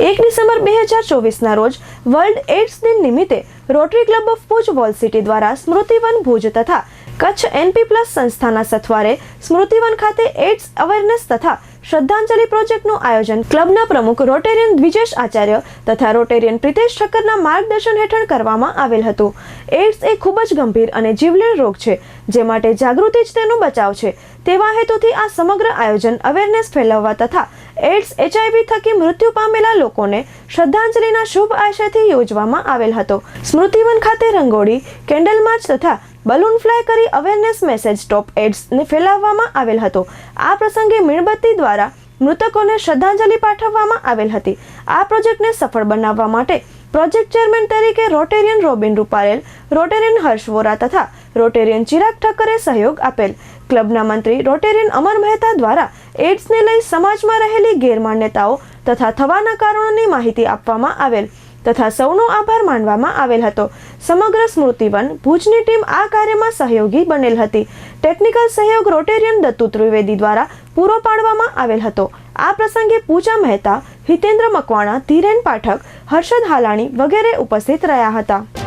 1 December 2024ના રોજ world AIDS દિન નિમિત્તે rotary club of Bhuj wall city દ્વારા સ્મૃતિવન ભુજ તથા કચ્છ NP+ સંસ્થાના સથવારે સ્મૃતિવન ખાતે એઇડ્સ અવેરનેસ તથા શ્રદ્ધાંજલિ પ્રોજેક્ટનું આયોજન ક્લબના પ્રમુખ રોટેરિયન દ્વિજેશ આચાર્ય તથા રોટેરિયન પ્રિતેશ ઠક્કરના માર્ગદર્શન હેઠળ કરવામાં આવેલ હતું. એઇડ્સ એ ખૂબ જ ગંભીર અને જીવલેણ રોગ છે, જે માટે જાગૃતિ જ તેનો બચાવ છે. તેવા હેતુથી આ સમગ્ર આયોજન અવેરનેસ ફેલાવવા તથા એઇડ્સ HIV થકી મૃત્યુ પામેલા લોકોને શ્રદ્ધાંજલિના શુભ આશયથી યોજવામાં આવેલ હતો. સ્મૃતિવન ખાતે રંગોળી, કેન્ડલ માર્ચ તથા બલૂન ફ્લાય કરી અવેરનેસ મેસેજ સ્ટોપ એઇડ્સને ફેલાવવામાં આવેલ હતો. આ પ્રસંગે મીણબત્તી દ્વારા મૃતકોને શ્રદ્ધાંજલિ પાઠવવામાં આવેલ હતી. આ પ્રોજેક્ટને સફળ બનાવવા માટે પ્રોજેક્ટ ચેરમેન તરીકે રોટેરિયન રોબિન રૂપારેલ, રોટેરિયન હર્ષ વોરા તથા રોટેરિયન ચિરાગ ઠક્કરે સહયોગ આપેલ. ક્લબના મંત્રી રોટેરિયન અમર મહેતા દ્વારા એઇડ્સને લઈ સમાજમાં રહેલી ગેરમાન્યતાઓ તથા થવાના કારણોની માહિતી આપવામાં આવેલ તથા સૌનો આભાર માનવામાં આવેલ હતો. સમગ્ર સ્મૃતિવન ભુજની ટીમ આ કાર્યમાં સહયોગી બનેલ હતી. ટેકનિકલ સહયોગ રોટેરિયન દત્તુ ત્રિવેદી દ્વારા પૂરો પાડવામાં આવેલ હતો. આ પ્રસંગે પૂજા મહેતા, હિતેન્દ્ર મકવાણા, ધીરેન પાઠક, હર્ષદ હાલાણી વગેરે ઉપસ્થિત રહ્યા હતા.